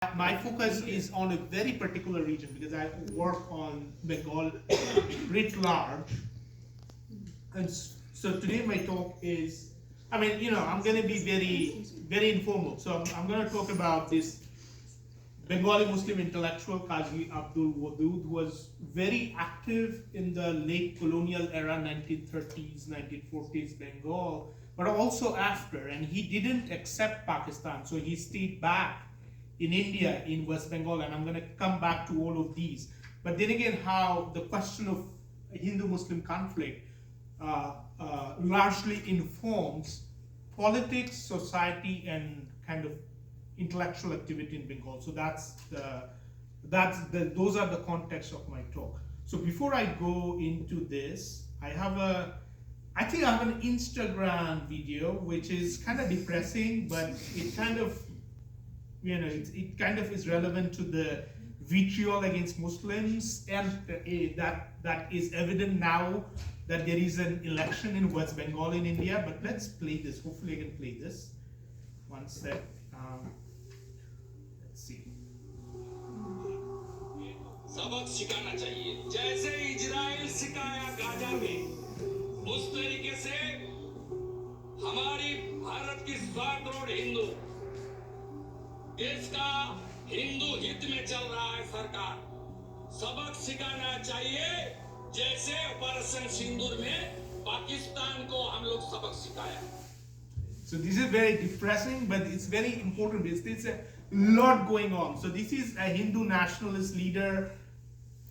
My focus is on a very particular region because I work on Bengal writ large. And so today my talk is, I'm going to be very informal. So I'm going to talk about this Bengali Muslim intellectual Qazi Abdul Wadud, who was very active in the late colonial era, 1930s, 1940s Bengal, but also after. And he didn't accept Pakistan, so he stayed back in India, in West Bengal, and I'm going to come back to all of these. But then again, how the question of Hindu-Muslim conflict largely informs politics, society, and kind of intellectual activity in Bengal. So those are the context of my talk. So before I go into this, I have an Instagram video which is kind of depressing, but it kind of is relevant to the vitriol against Muslims, and that is evident now that there is an election in West Bengal in India. But let's play this. Hopefully I can play this. One sec. Let's see. सबक सिखाना चाहिए, जैसे Israel सिखाया Gaza में, उस तरीके से हमारी भारत की 7 करोड़ हिंदू, देश का हिंदू हित में चल रहा है सरकार, सबक सिखाना चाहिए, जैसे ऑपरेशन सिंदूर में पाकिस्तान को हम लोग सबक सिखाया. So this is very depressing, but it's very important because there's a lot going on. So this is a Hindu nationalist leader,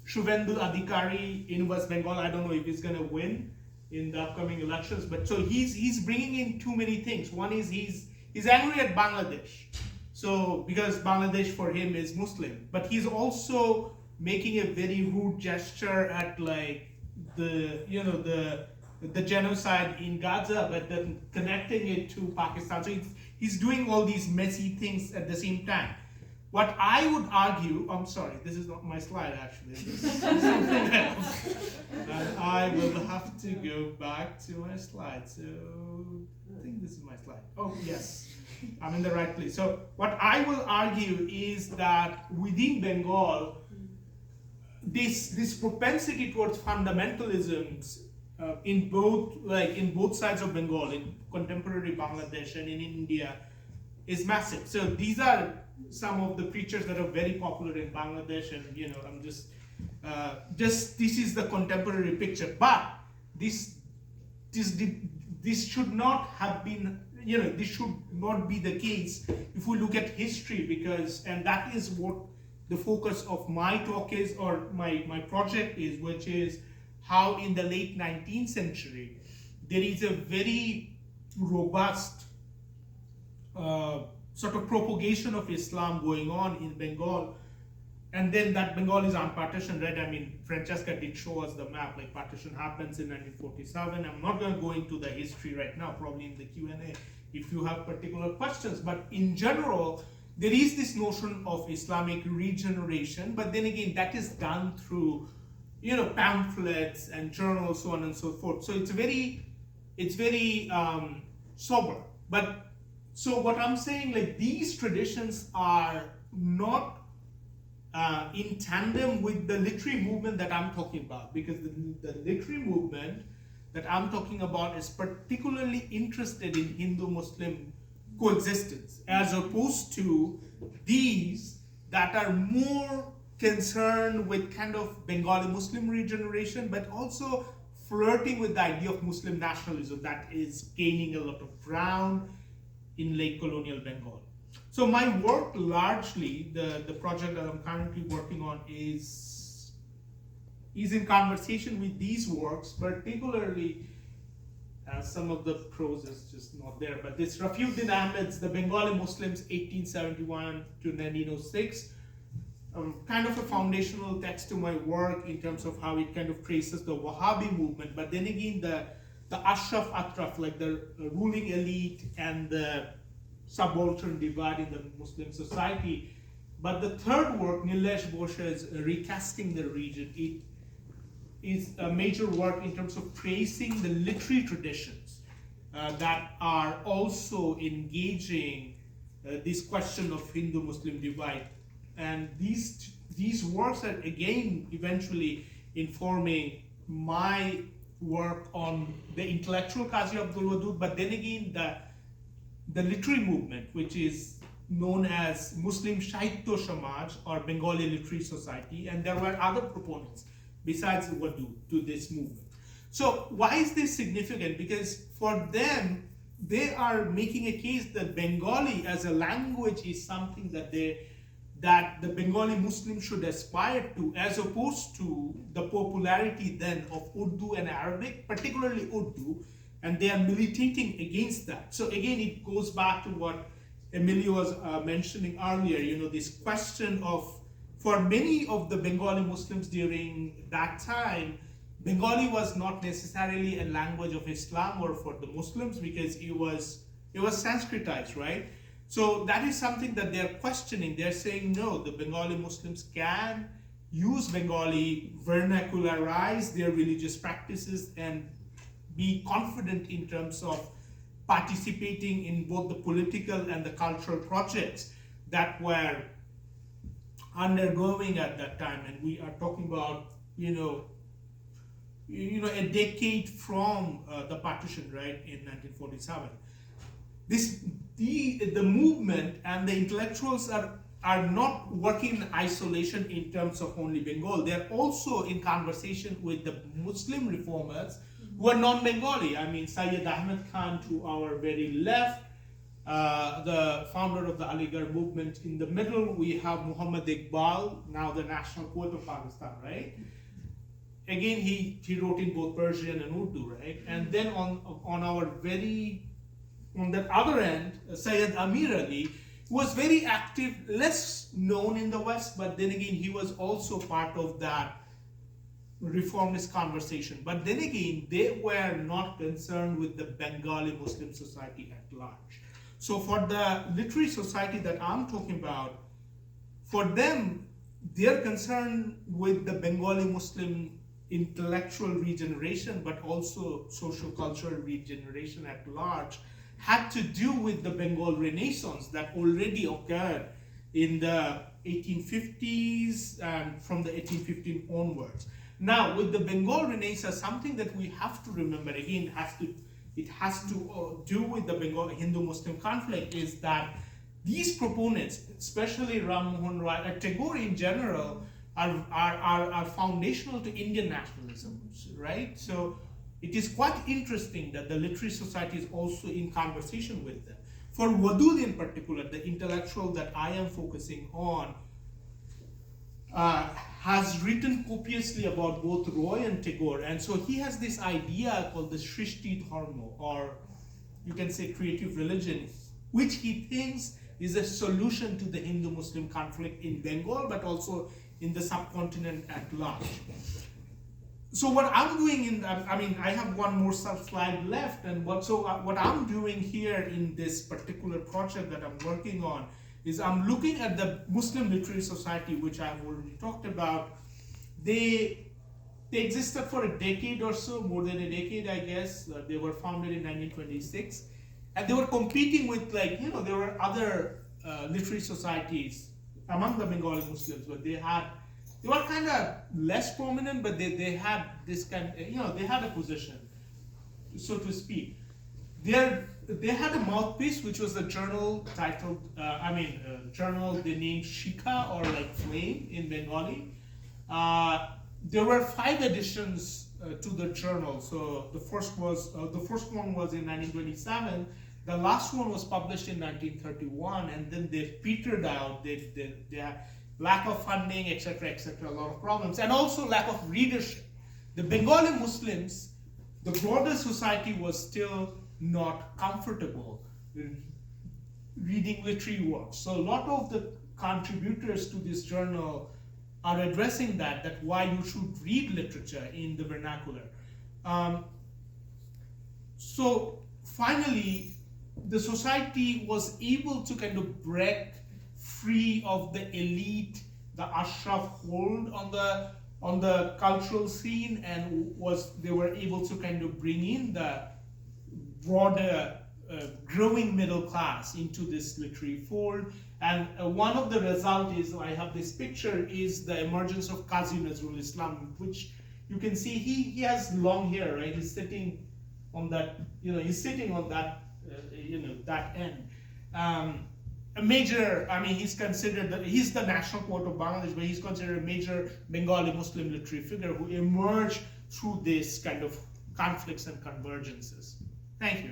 Shubhendu Adhikari in West Bengal. I don't know if he's going to win in the upcoming elections, but so he's bringing in too many things. One is he's angry at Bangladesh. So because Bangladesh for him is Muslim, but he's also making a very rude gesture at like the genocide in Gaza, but then connecting it to Pakistan. So he's doing all these messy things at the same time. What I would argue, I'm sorry, this is not my slide actually, this is something else. And I will have to go back to my slide. So I think this is my slide. Oh yes, I'm in the right place. So what I will argue is that within Bengal, this propensity towards fundamentalisms in both sides of Bengal, in contemporary Bangladesh and in India, is massive. So these are some of the preachers that are very popular in Bangladesh, and I'm just this is the contemporary picture. But this should not have been, this should not be the case if we look at history, and that is what the focus of my talk is, or my project is, which is how in the late 19th century there is a very robust sort of propagation of Islam going on in Bengal, and then that Bengal is unpartitioned, right? I mean, Francesca did show us the map, like partition happens in 1947. I'm not going to go into the history right now, probably in the Q&A if you have particular questions, but in general, there is this notion of Islamic regeneration, but then again, that is done through pamphlets and journals, so on and so forth. So it's very sober. But so what I'm saying, like, these traditions are not in tandem with the literary movement that I'm talking about, because the literary movement that I'm talking about is particularly interested in Hindu-Muslim coexistence, as opposed to these that are more concerned with kind of Bengali Muslim regeneration, but also flirting with the idea of Muslim nationalism that is gaining a lot of ground in late colonial Bengal. So my work largely, the project that I'm currently working on is in conversation with these works, particularly some of the prose is just not there, but this Rafiuddin Ahmed's The Bengali Muslims 1871 to 1906, kind of a foundational text to my work in terms of how it kind of traces the Wahhabi movement, but then again the Ashraf Atraf, like the ruling elite and the subaltern divide in the Muslim society. But the third work, Nilesh Boshe's Recasting the Region, it is a major work in terms of tracing the literary traditions that are also engaging this question of Hindu-Muslim divide and these works are again eventually informing my work on the intellectual Qazi Abdul Wadud, but then again the literary movement, which is known as Muslim Sahitya Samaj or Bengali Literary Society, and there were other proponents besides Wadud to this movement. So why is this significant? Because for them, they are making a case that Bengali as a language is something that the Bengali Muslims should aspire to, as opposed to the popularity then of Urdu and Arabic, particularly Urdu, and they are militating against that. So again, it goes back to what Emilio was mentioning earlier, this question of, for many of the Bengali Muslims during that time, Bengali was not necessarily a language of Islam or for the Muslims, because it was Sanskritized, right? So that is something that they're questioning. They're saying, no, the Bengali Muslims can use Bengali, vernacularize their religious practices, and be confident in terms of participating in both the political and the cultural projects that were undergoing at that time. And we are talking about, a decade from the partition, right, in 1947. The movement and the intellectuals are not working in isolation in terms of only Bengal. They're also in conversation with the Muslim reformers who are non-Bengali. I mean, Syed Ahmed Khan to our very left, the founder of the Aligarh movement. In the middle, we have Muhammad Iqbal, now the national poet of Pakistan, right? Again, he wrote in both Persian and Urdu, right? And then on that other end, Syed Amir Ali was very active, less known in the West, but then again, he was also part of that reformist conversation. But then again, they were not concerned with the Bengali Muslim society at large. So for the literary society that I'm talking about, for them, they're concerned with the Bengali Muslim intellectual regeneration, but also social cultural regeneration at large, had to do with the Bengal Renaissance that already occurred in the 1850s and from the 1815 onwards. Now, with the Bengal Renaissance, something that we have to remember, again, it has to do with the Bengal Hindu-Muslim conflict, is that these proponents, especially Ram Mohan Roy and Tagore in general, are foundational to Indian nationalism, right? So it is quite interesting that the literary society is also in conversation with them. For Wadud in particular, the intellectual that I am focusing on, has written copiously about both Roy and Tagore, and so he has this idea called the Shrishti Dharma, or you can say creative religion, which he thinks is a solution to the Hindu-Muslim conflict in Bengal, but also in the subcontinent at large. So what I'm doing I have one more slide left, and what I'm doing here in this particular project that I'm working on is I'm looking at the Muslim Literary Society, which I've already talked about. They existed for a decade or so, more than a decade, I guess. They were founded in 1926, and they were competing with, there were other literary societies among the Bengali Muslims, but they were kind of less prominent, but they had this kind, they had a position, so to speak. They had a mouthpiece, which was a journal titled, journal they named Shikha, or like Flame in Bengali. There were 5 editions to the journal. So the first one was in 1927. The last one was published in 1931, and then they petered out. They had lack of funding, etc., a lot of problems, and also lack of readership. The Bengali Muslims, the broader society, was still not comfortable reading literary works. So a lot of the contributors to this journal are addressing that why you should read literature in the vernacular. So finally, the society was able to kind of break free of the elite, the Ashraf hold on the cultural scene, and they were able to kind of bring in the broader growing middle class into this literary fold, And one of the result is, I have this picture, is the emergence of Qazi Nazrul Islam, which you can see he has long hair, right? He's sitting on that, he's sitting on that, that end. A major, I mean, he's considered that he's the national poet of Bangladesh, but he's considered a major Bengali Muslim literary figure who emerged through this kind of conflicts and convergences. Thank you.